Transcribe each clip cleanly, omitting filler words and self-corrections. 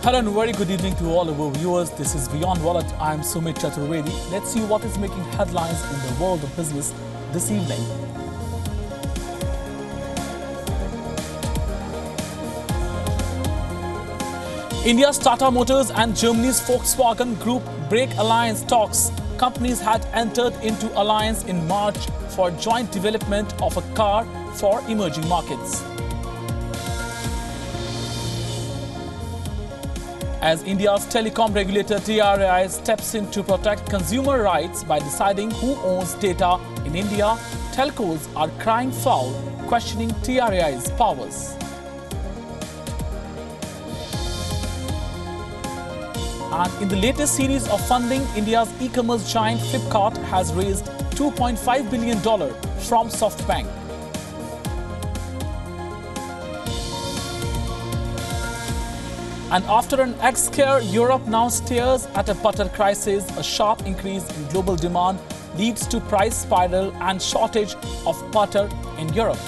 Hello and very good evening to all of our viewers. This is WION Wallet. I am Sumit Chaturvedi. Let's see what is making headlines in the world of business this evening. India's Tata Motors and Germany's Volkswagen Group break alliance talks. Companies had entered into alliance in March for joint development of a car for emerging markets. As India's telecom regulator TRAI steps in to protect consumer rights by deciding who owns data in India, telcos are crying foul, questioning TRAI's powers. And in the latest series of funding, India's e-commerce giant Flipkart has raised $2.5 billion from SoftBank. And after an egg scare, Europe now stares at a butter crisis. A sharp increase in global demand leads to price spiral and shortage of butter in Europe.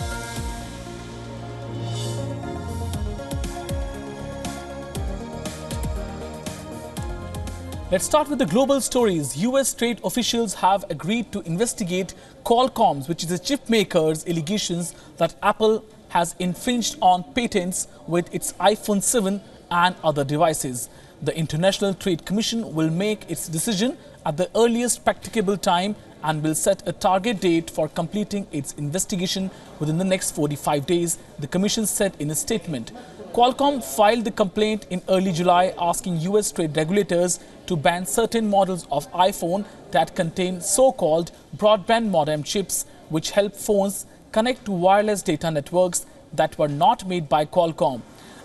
Let's start with the global stories. US trade officials have agreed to investigate Qualcomm's, which is a chip maker's, allegations that Apple has infringed on patents with its iPhone 7 and other devices. The International Trade Commission will make its decision at the earliest practicable time and will set a target date for completing its investigation within the next 45 days, the Commission said in a statement. Qualcomm filed the complaint in early July asking US trade regulators to ban certain models of iPhone that contain so-called broadband modem chips, which help phones connect to wireless data networks that were not made by Qualcomm.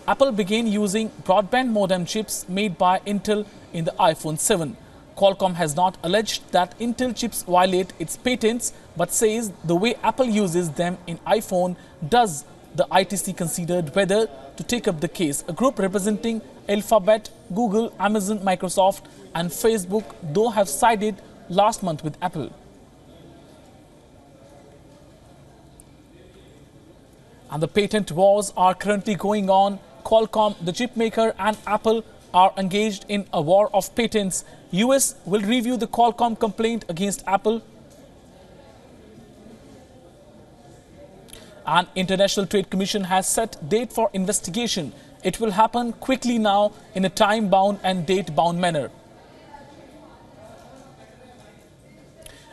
Apple began using broadband modem chips made by Intel in the iPhone 7. Qualcomm has not alleged that Intel chips violate its patents, but says the way Apple uses them in iPhone does. The ITC considered whether to take up the case. A group representing Alphabet, Google, Amazon, Microsoft and Facebook, though, have sided last month with Apple. And the patent wars are currently going on. Qualcomm, the chip maker, and Apple are engaged in a war of patents. US will review the Qualcomm complaint against Apple. An International Trade Commission has set date for investigation. It will happen quickly now in a time-bound and date-bound manner.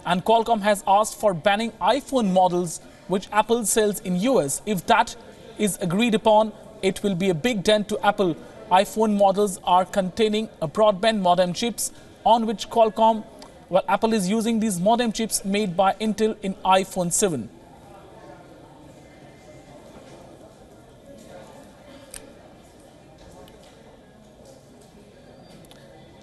And Qualcomm has asked for banning iPhone models which Apple sells in US. If that is agreed upon, it will be a big dent to Apple. iPhone models are containing a broadband modem chips on which Qualcomm, well, Apple is using these modem chips made by Intel in iPhone 7.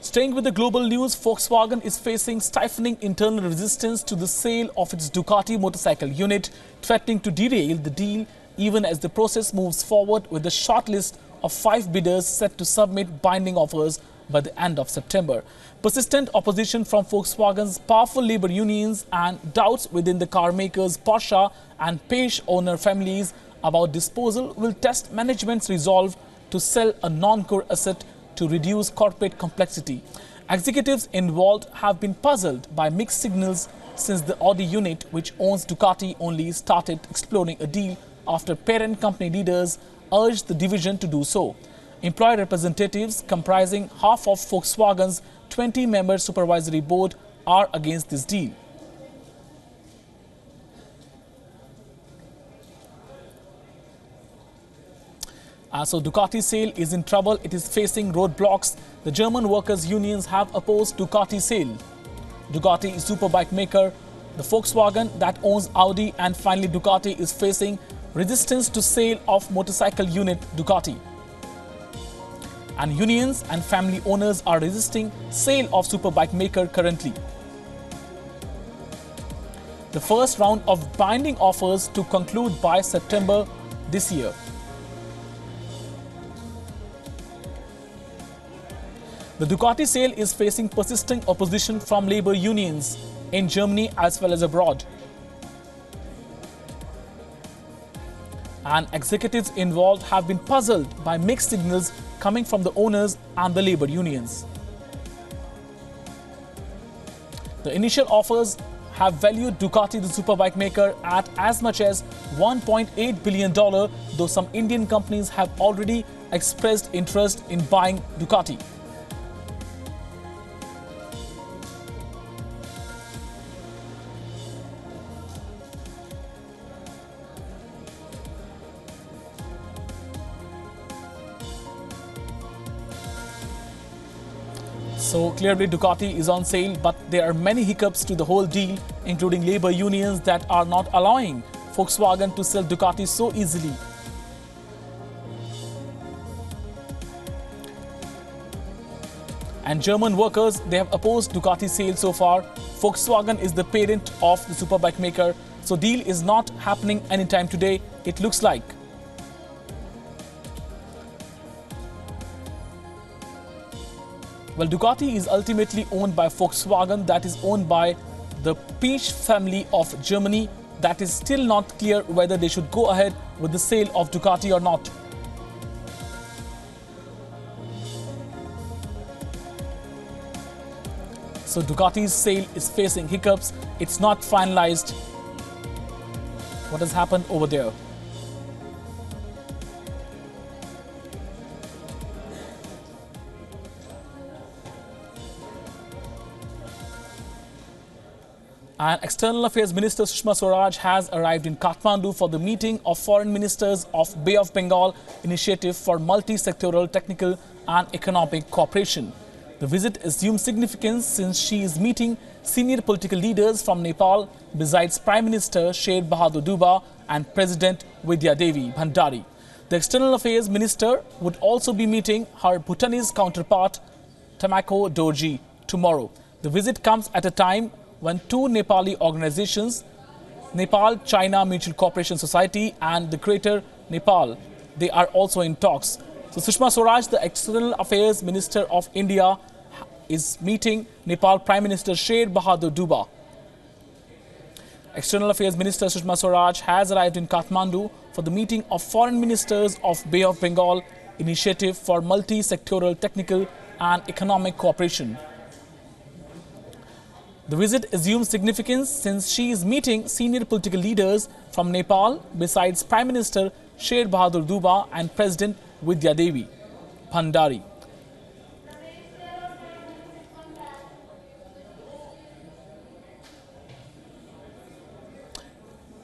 Staying with the global news, Volkswagen is facing stifling internal resistance to the sale of its Ducati motorcycle unit, threatening to derail the deal even as the process moves forward with a shortlist of 5 bidders set to submit binding offers by the end of September. Persistent opposition from Volkswagen's powerful labor unions and doubts within the car makers Porsche and Peugeot owner families about disposal will test management's resolve to sell a non-core asset to reduce corporate complexity. Executives involved have been puzzled by mixed signals since the Audi unit, which owns Ducati, only started exploring a deal after parent company leaders urged the division to do so. Employee representatives comprising half of Volkswagen's 20-member supervisory board are against this deal. So Ducati sale is in trouble. It is facing roadblocks. The German workers' unions have opposed Ducati sale. Ducati is superbike maker. The Volkswagen that owns Audi, and finally Ducati is facing resistance to sale of motorcycle unit Ducati. And unions and family owners are resisting sale of superbike maker currently. The first round of binding offers to conclude by September this year. The Ducati sale is facing persistent opposition from labor unions in Germany as well as abroad. and executives involved have been puzzled by mixed signals coming from the owners and the labor unions. The initial offers have valued Ducati, the superbike maker, at as much as $1.8 billion, though some Indian companies have already expressed interest in buying Ducati. So clearly Ducati is on sale, but there are many hiccups to the whole deal, including labor unions that are not allowing Volkswagen to sell Ducati so easily. And German workers, they have opposed Ducati's sale so far. Volkswagen is the parent of the superbike maker, so deal is not happening anytime today, it looks like. Well, Ducati is ultimately owned by Volkswagen, that is owned by the Peach family of Germany. That is still not clear whether they should go ahead with the sale of Ducati or not. So Ducati's sale is facing hiccups. It's not finalized what has happened over there. And External Affairs Minister Sushma Swaraj has arrived in Kathmandu for the meeting of foreign ministers of Bay of Bengal Initiative for Multi-Sectoral Technical and Economic Cooperation. The visit assumes significance since she is meeting senior political leaders from Nepal besides Prime Minister Sher Bahadur Deuba and President Vidya Devi Bhandari. The External Affairs Minister would also be meeting her Bhutanese counterpart Tamako Dorji tomorrow. The visit comes at a time when two Nepali organizations, Nepal-China Mutual Cooperation Society and the Greater Nepal, they are also in talks. So Sushma Swaraj, the External Affairs Minister of India, is meeting Nepal Prime Minister Sher Bahadur Deuba. External Affairs Minister Sushma Swaraj has arrived in Kathmandu for the meeting of foreign ministers of Bay of Bengal Initiative for Multi-Sectoral Technical and Economic Cooperation. The visit assumes significance since she is meeting senior political leaders from Nepal besides Prime Minister Sher Bahadur Deuba and President Vidya Devi Bhandari.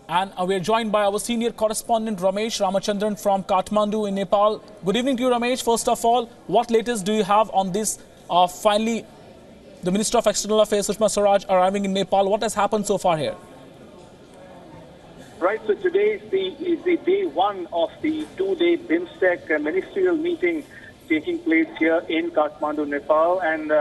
And we are joined by our senior correspondent Ramesh Ramachandran from Kathmandu in Nepal. Good evening to you, Ramesh. First of all, what latest do you have on this finally the Minister of External Affairs, Sushma Swaraj, arriving in Nepal? What has happened so far here? Right, so today is the day one of the two-day BIMSTEC ministerial meeting taking place here in Kathmandu, Nepal. And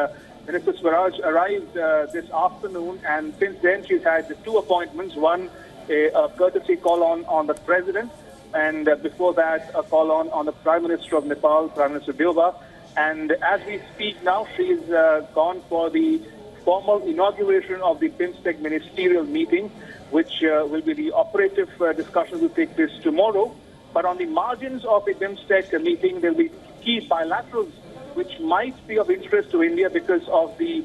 Minister Swaraj arrived this afternoon, and since then she's had two appointments. One, a courtesy call on the President, and before that, a call on the Prime Minister of Nepal, Prime Minister Deuba. And as we speak now, she's gone for the formal inauguration of the BIMSTEC ministerial meeting, which will be the operative discussion will take place tomorrow. But on the margins of the BIMSTEC meeting, there will be key bilaterals which might be of interest to India because of the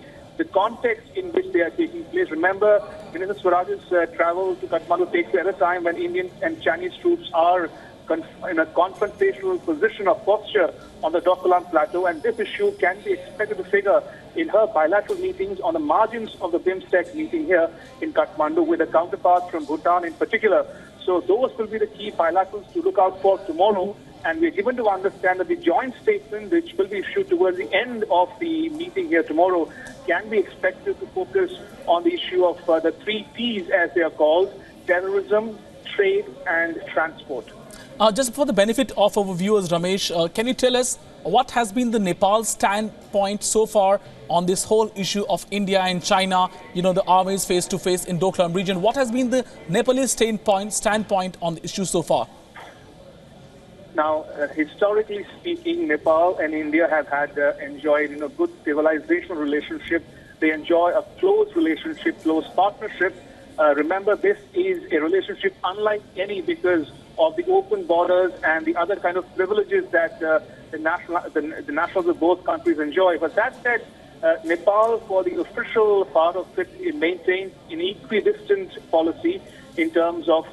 context in which they are taking place. Remember, Minister Swaraj's travel to Kathmandu takes place at a time when Indian and Chinese troops are in a confrontational position of posture on the Doklam Plateau, and this issue can be expected to figure in her bilateral meetings on the margins of the BIMSTEC meeting here in Kathmandu with a counterpart from Bhutan in particular. So those will be the key bilaterals to look out for tomorrow, and we're given to understand that the joint statement, which will be issued towards the end of the meeting here tomorrow, can be expected to focus on the issue of the three T's, as they are called: terrorism, trade, and transport. Just for the benefit of our viewers, Ramesh, can you tell us what has been the Nepal standpoint so far on this whole issue of India and China, the armies face-to-face in Doklam region? What has been the Nepalese standpoint on the issue so far? Now, historically speaking, Nepal and India have had enjoyed good civilizational relationship. They enjoy a close relationship, close partnership. Remember, this is a relationship unlike any because of the open borders and the other kind of privileges that the nationals of both countries enjoy. But that said, Nepal, for the official part of it, it maintains an equidistant policy in terms of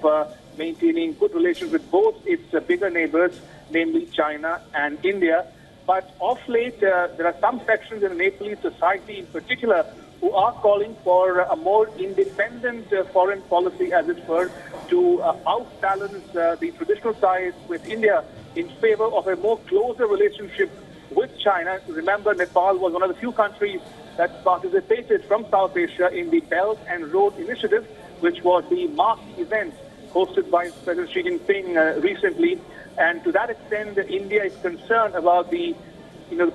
maintaining good relations with both its bigger neighbors, namely China and India. But of late, there are some sections in the Nepalese society in particular who are calling for a more independent foreign policy, as it were, to outbalance the traditional ties with India in favor of a more closer relationship with China. Remember, Nepal was one of the few countries that participated from South Asia in the Belt and Road Initiative, which was the marquee event hosted by President Xi Jinping recently. And to that extent, India is concerned about the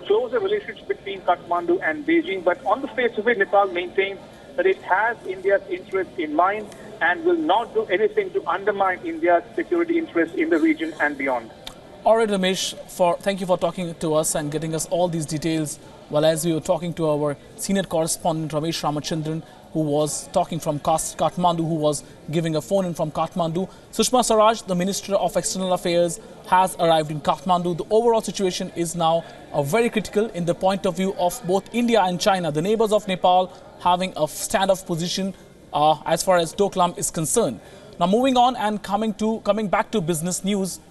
closer relationship between Kathmandu and Beijing. But on the face of it, Nepal maintains that it has India's interest in mind and will not do anything to undermine India's security interests in the region and beyond. All right, Ramesh, thank you for talking to us and getting us all these details. Well, as we were talking to our senior correspondent, Ramesh Ramachandran, who was talking from Kathmandu, who was giving a phone-in from Kathmandu. Sushma Swaraj, the Minister of External Affairs, has arrived in Kathmandu. The overall situation is now very critical in the point of view of both India and China, the neighbors of Nepal, having a standoff position as far as Doklam is concerned. Now, moving on and coming back to business news,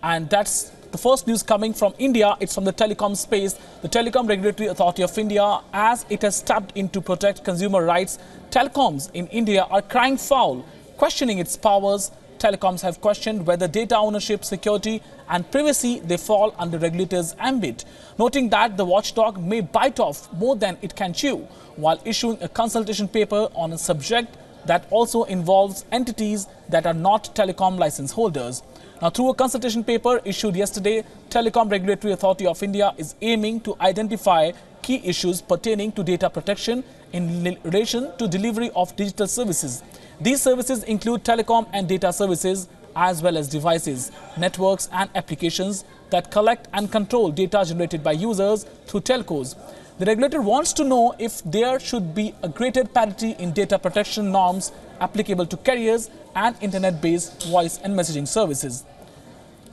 and that's the first news coming from India. It's from the telecom space. The Telecom Regulatory Authority of India, as it has stepped in to protect consumer rights, telecoms in India are crying foul, questioning its powers. Telecoms have questioned whether data ownership, security and privacy, they fall under regulators' ambit, noting that the watchdog may bite off more than it can chew, while issuing a consultation paper on a subject that also involves entities that are not telecom license holders. Now, through a consultation paper issued yesterday, Telecom Regulatory Authority of India is aiming to identify key issues pertaining to data protection in relation to delivery of digital services. These services include telecom and data services, as well as devices, networks and applications that collect and control data generated by users through telcos. The regulator wants to know if there should be a greater parity in data protection norms applicable to carriers and internet-based voice and messaging services.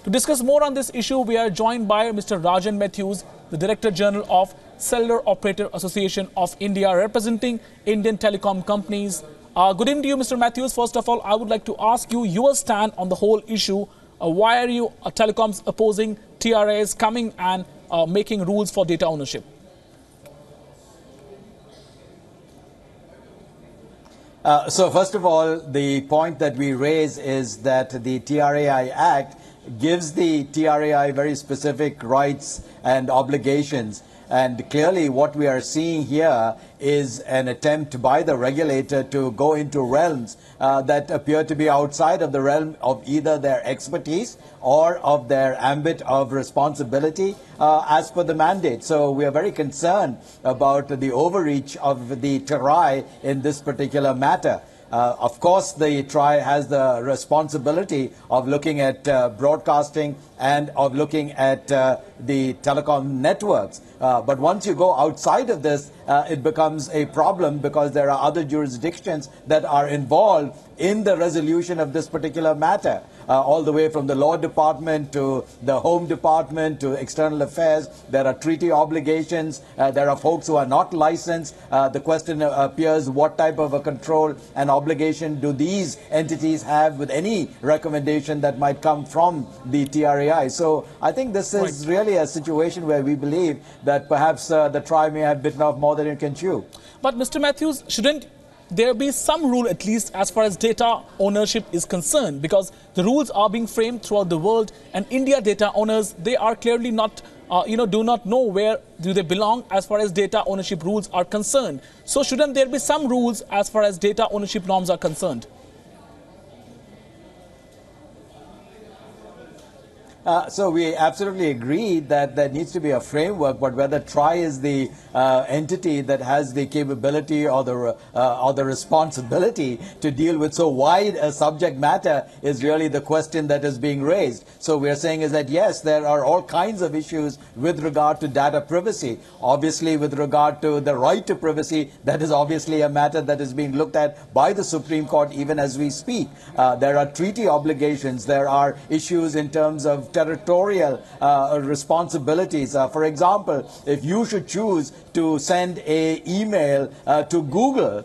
To discuss more on this issue, we are joined by Mr. Rajan Matthews, the Director General of Cellular Operator Association of India, representing Indian telecom companies. Good evening to you, Mr. Matthews. First of all, I would like to ask you your stand on the whole issue. Why are you telecoms opposing TRAs coming and making rules for data ownership? So first of all, the point that we raise is that the TRAI Act gives the TRAI very specific rights and obligations. And clearly what we are seeing here is an attempt by the regulator to go into realms that appear to be outside of the realm of either their expertise or of their ambit of responsibility as per the mandate. So we are very concerned about the overreach of the TRAI in this particular matter. Of course, the TRAI has the responsibility of looking at broadcasting and of looking at the telecom networks. But once you go outside of this, it becomes a problem because there are other jurisdictions that are involved in the resolution of this particular matter, all the way from the Law Department to the Home Department to External Affairs. There are treaty obligations. There are folks who are not licensed. The question appears, what type of a control and obligation do these entities have with any recommendation that might come from the TRAI? So I think this is really a situation where we believe that perhaps the TRAI may have bitten off more than it can chew. But Mr. Matthews, shouldn't there be some rule at least as far as data ownership is concerned? Because the rules are being framed throughout the world, and India data owners, they are clearly not, do not know where do they belong as far as data ownership rules are concerned. So shouldn't there be some rules as far as data ownership norms are concerned? So we absolutely agree that there needs to be a framework, but whether TRI is the entity that has the capability or the responsibility to deal with so wide a subject matter is really the question that is being raised. So we are saying is that yes, there are all kinds of issues with regard to data privacy. Obviously, with regard to the right to privacy, that is obviously a matter that is being looked at by the Supreme Court even as we speak. There are treaty obligations. There are issues in terms of territorial responsibilities. For example, if you should choose to send a email to Google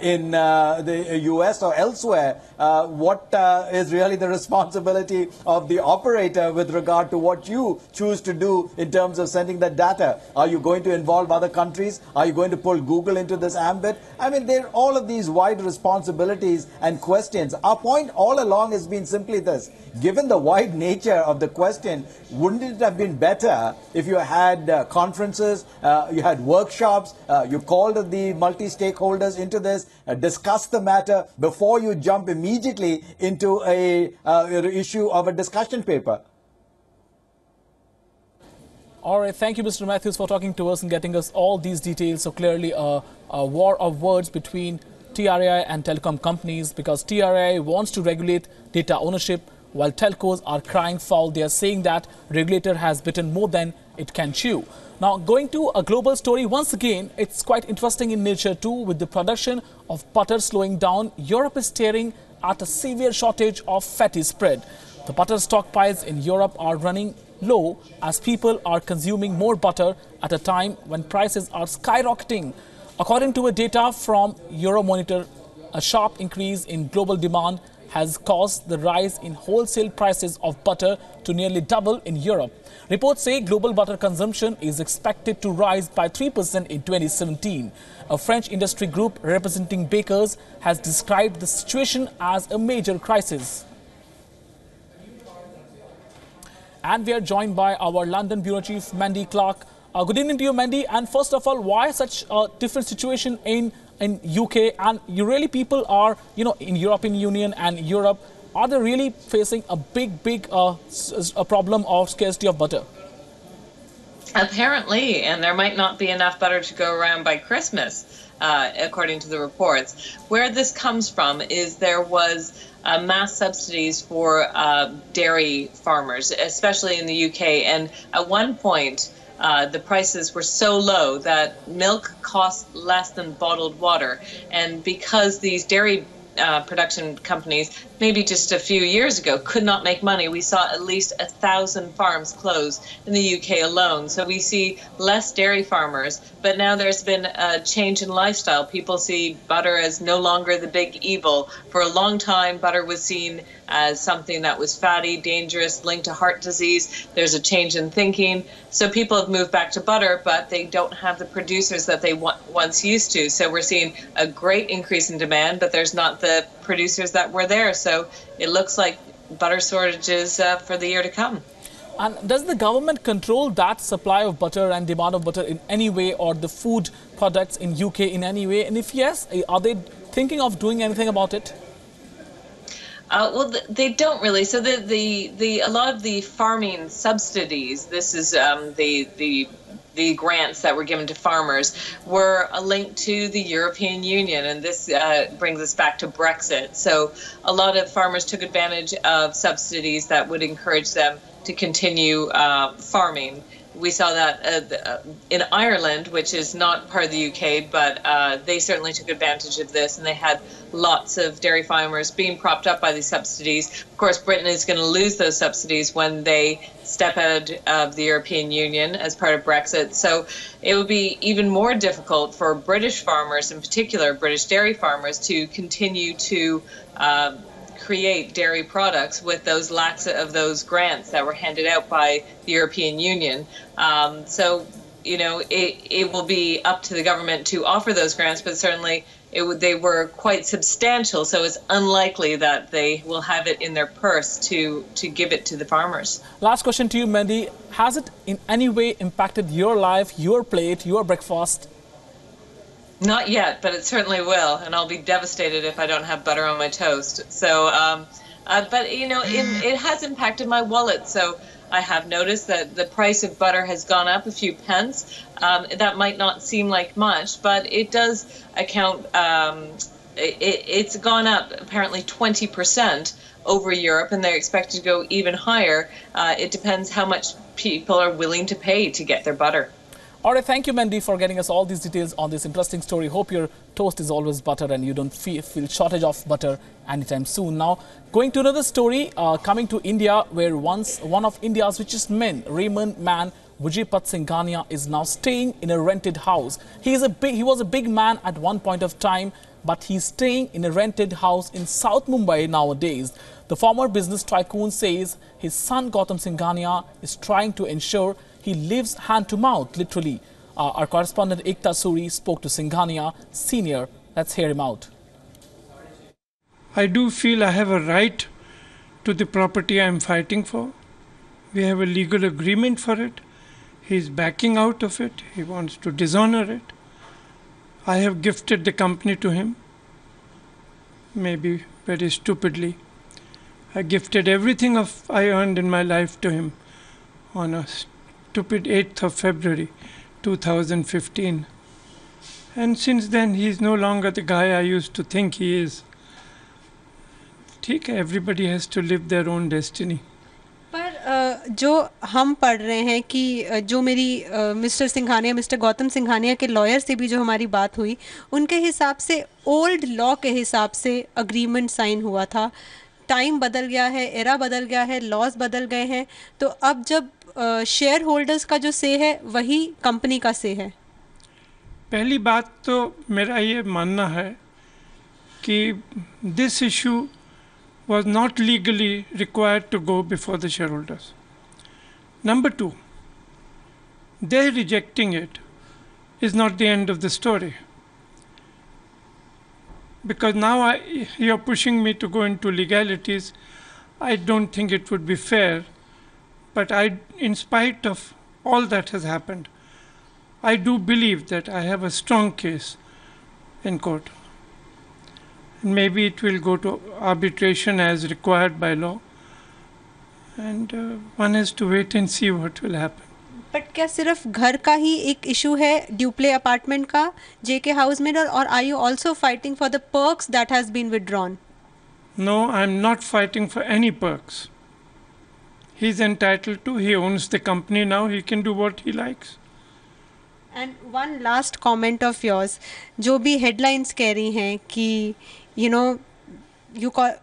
in the US or elsewhere, what is really the responsibility of the operator with regard to what you choose to do in terms of sending that data? Are you going to involve other countries? Are you going to pull Google into this ambit? I mean, there are all of these wide responsibilities and questions. Our point all along has been simply this: given the wide nature of the question, wouldn't it have been better if you had conferences, you had workshops, you called the multi-stakeholders into this, discussed the matter before you jump immediately into a issue of a discussion paper? All right, thank you, Mr. Matthews, for talking to us and getting us all these details. So clearly a war of words between TRAI and telecom companies, because TRAI wants to regulate data ownership while telcos are crying foul. They are saying that regulator has bitten more than it can chew. Now, going to a global story, once again, it's quite interesting in nature too. With the production of butter slowing down, Europe is staring at a severe shortage of fatty spread. The butter stockpiles in Europe are running low as people are consuming more butter at a time when prices are skyrocketing. According to a data from Euromonitor, a sharp increase in global demand has caused the rise in wholesale prices of butter to nearly double in Europe. Reports say global butter consumption is expected to rise by 3% in 2017. A French industry group representing bakers has described the situation as a major crisis. And we are joined by our London Bureau Chief, Mandy Clark. Good evening to you, Mandy. And first of all, why such a different situation in UK? And you really people are, in European Union and Europe, are they really facing a big a problem of scarcity of butter? Apparently, and there might not be enough butter to go around by Christmas, according to the reports. Where this comes from is there was mass subsidies for dairy farmers, especially in the UK. And at one point, the prices were so low that milk cost less than bottled water. And because these dairy production companies, maybe just a few years ago, could not make money, we saw at least 1,000 farms close in the UK alone. So we see less dairy farmers, but now there's been a change in lifestyle. People see butter as no longer the big evil. For a long time, butter was seen as something that was fatty, dangerous, linked to heart disease. There's a change in thinking. So people have moved back to butter, but they don't have the producers that they once used to. So we're seeing a great increase in demand, but there's not the producers that were there. So it looks like butter shortages for the year to come. And does the government control that supply of butter and demand of butter in any way, or the food products in UK in any way? And if yes, are they thinking of doing anything about it? Well, they don't really. So a lot of the farming subsidies, this is the grants that were given to farmers, were a link to the European Union, and this brings us back to Brexit. So a lot of farmers took advantage of subsidies that would encourage them to continue farming. We saw that in Ireland, which is not part of the UK, but they certainly took advantage of this, and they had lots of dairy farmers being propped up by these subsidies. Of course, Britain is going to lose those subsidies when they step out of the European Union as part of Brexit. So it would be even more difficult for British farmers, in particular British dairy farmers, to continue to create dairy products with those lacks of those grants that were handed out by the European Union. So, it will be up to the government to offer those grants, but certainly they were quite substantial. So it's unlikely that they will have it in their purse to give it to the farmers. Last question to you, Mandy. Has it in any way impacted your life, your plate, your breakfast? Not yet, but it certainly will, and I'll be devastated if I don't have butter on my toast. So, but it has impacted my wallet. So I have noticed that the price of butter has gone up a few pence. That might not seem like much, but it does account. It's gone up apparently 20% over Europe, and they're expected to go even higher. It depends how much people are willing to pay to get their butter. All right, thank you, Mandy, for getting us all these details on this interesting story. Hope your toast is always butter and you don't feel shortage of butter anytime soon. Now, going to another story, coming to India, where once one of India's richest men, Raymond man Vijay Singhania, is now staying in a rented house. He was a big man at one point of time, but he's staying in a rented house in South Mumbai nowadays. The former business tycoon says his son Gautam Singhania is trying to ensure he lives hand to mouth, literally. Our correspondent Ekta Suri spoke to Singhania Senior. Let's hear him out. I do feel I have a right to the property I am fighting for. We have a legal agreement for it. He is backing out of it. He wants to dishonor it. I have gifted the company to him, maybe very stupidly. I gifted everything I earned in my life to him on a stupid 8th of February 2015. And since then, he is no longer the guy I used to think he is. Everybody has to live their own destiny. पर जो हम पढ़ रहे हैं कि जो मेरी mister Singhania mister Gautam Singhania के लॉयर से भी जो हमारी बात हुई, उनके हिसाब से ओल्ड लॉ के हिसाब से अग्रीमेंट साइन हुआ था. टाइम बदल गया है, एरा बदल गया है, लॉज बदल गए हैं, तो अब जब शेयर होल्डर्स का जो से है वही कंपनी का से है. पहली बात तो मेरा ये मानना है कि this issue was not legally required to go before the shareholders. Number two, their rejecting it is not the end of the story. Because now you're pushing me to go into legalities. I don't think it would be fair. But in spite of all that has happened, I do believe that I have a strong case in court. Maybe it will go to arbitration as required by law, and one has to wait and see what will happen. But क्या सिर्फ घर का ही एक issue है, duplex apartment का, जेके house में, और are you also fighting for the perks that has been withdrawn? No, I'm not fighting for any perks. He's entitled to. He owns the company now. He can do what he likes. And one last comment of yours, जो भी headlines कह रही हैं कि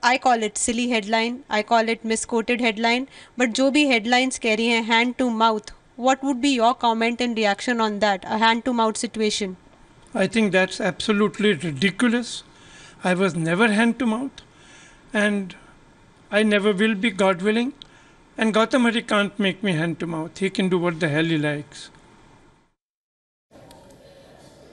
I call it silly headline, I call it misquoted headline, but जो भी headlines कह रही हैं hand to mouth, what would be your comment and reaction on that, a hand to mouth situation? I think that's absolutely ridiculous. I was never hand to mouth, and I never will be, God willing. And Gautam Hari can't make me hand to mouth. He can do what the hell he likes.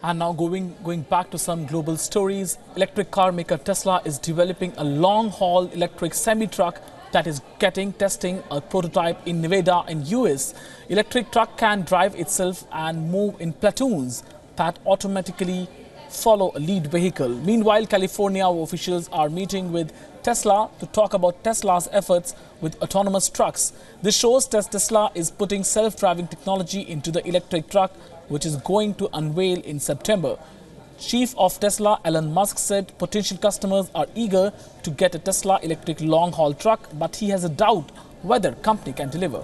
And now going back to some global stories, electric car maker Tesla is developing a long-haul electric semi-truck that is getting testing a prototype in Nevada in US. Electric truck can drive itself and move in platoons that automatically follow a lead vehicle. Meanwhile, California officials are meeting with Tesla to talk about Tesla's efforts with autonomous trucks. This shows that Tesla is putting self-driving technology into the electric truck, which is going to unveil in September. Chief of Tesla, Elon Musk, said potential customers are eager to get a Tesla electric long-haul truck, but he has a doubt whether company can deliver.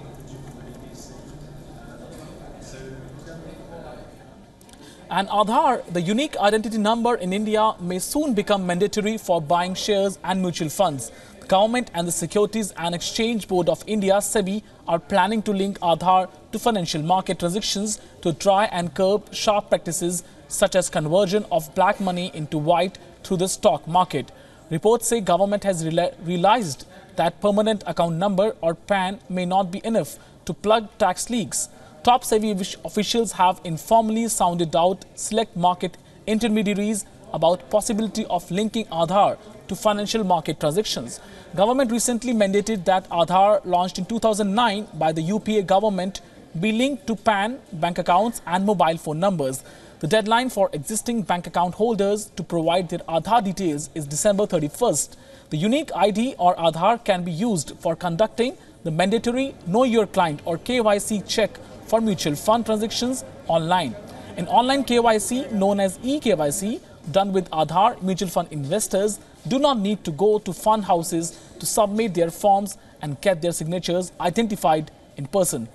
And Aadhaar, the unique identity number in India, may soon become mandatory for buying shares and mutual funds. The government and the Securities and Exchange Board of India, SEBI, are planning to link Aadhaar to financial market transactions to try and curb sharp practices such as conversion of black money into white through the stock market. Reports say government has realized that permanent account number or PAN may not be enough to plug tax leaks. Top SEBI officials have informally sounded out select market intermediaries about possibility of linking Aadhaar to financial market transactions. Government recently mandated that Aadhaar, launched in 2009 by the UPA government, be linked to PAN, bank accounts and mobile phone numbers. The deadline for existing bank account holders to provide their Aadhaar details is December 31st. The unique ID or Aadhaar can be used for conducting the mandatory Know Your Client or KYC check for mutual fund transactions online. An online KYC known as eKYC done with Aadhaar, mutual fund investors do not need to go to fund houses to submit their forms and get their signatures identified in person.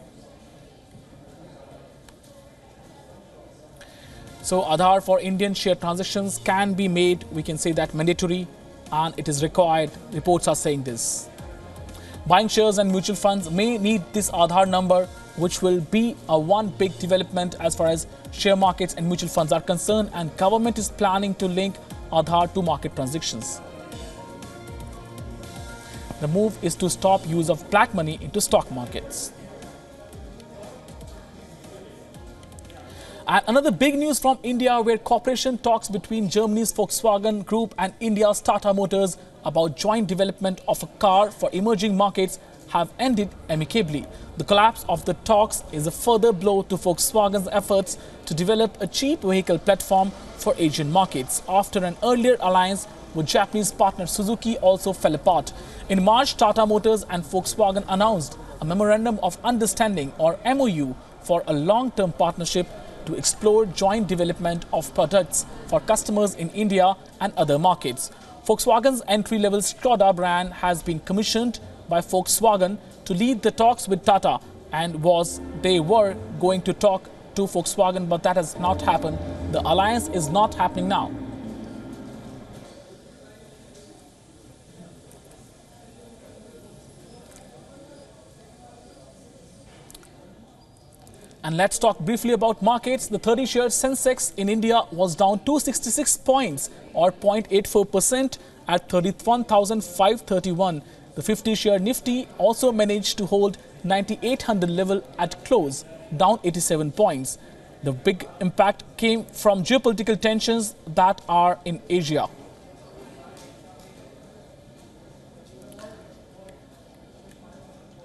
So Aadhaar for Indian share transactions can be made, we can say that mandatory, and it is required. Reports are saying this. Buying shares and mutual funds may need this Aadhaar number, which will be a one big development as far as share markets and mutual funds are concerned, and government is planning to link Aadhaar to market transactions. The move is to stop use of black money into stock markets. And another big news from India, where cooperation talks between Germany's Volkswagen Group and India's Tata Motors about joint development of a car for emerging markets have ended amicably. The collapse of the talks is a further blow to Volkswagen's efforts to develop a cheap vehicle platform for Asian markets, after an earlier alliance with Japanese partner Suzuki also fell apart. In March, Tata Motors and Volkswagen announced a Memorandum of Understanding or MOU for a long-term partnership to explore joint development of products for customers in India and other markets. Volkswagen's entry-level Skoda brand has been commissioned by Volkswagen to lead the talks with Tata, and they were going to talk to Volkswagen, but that has not happened. The alliance is not happening now. And let's talk briefly about markets. The 30-share Sensex in India was down 266 points or 0.84% at 31,531. The 50-share Nifty also managed to hold 9,800 level at close, down 87 points. The big impact came from geopolitical tensions that are in Asia.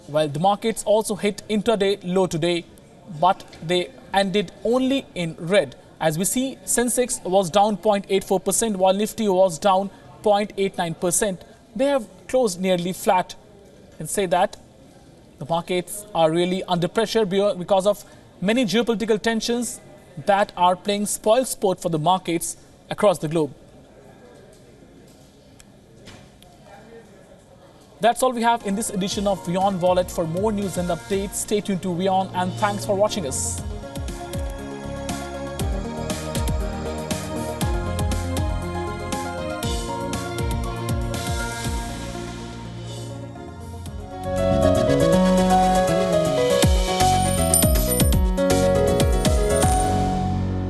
Well, the markets also hit intraday low today, but they ended only in red. As we see, Sensex was down 0.84%, while Nifty was down 0.89%. They have closed nearly flat, and say that the markets are really under pressure because of many geopolitical tensions that are playing spoil sport for the markets across the globe. That's all we have in this edition of WION Wallet. For more news and updates, stay tuned to WION, and thanks for watching us.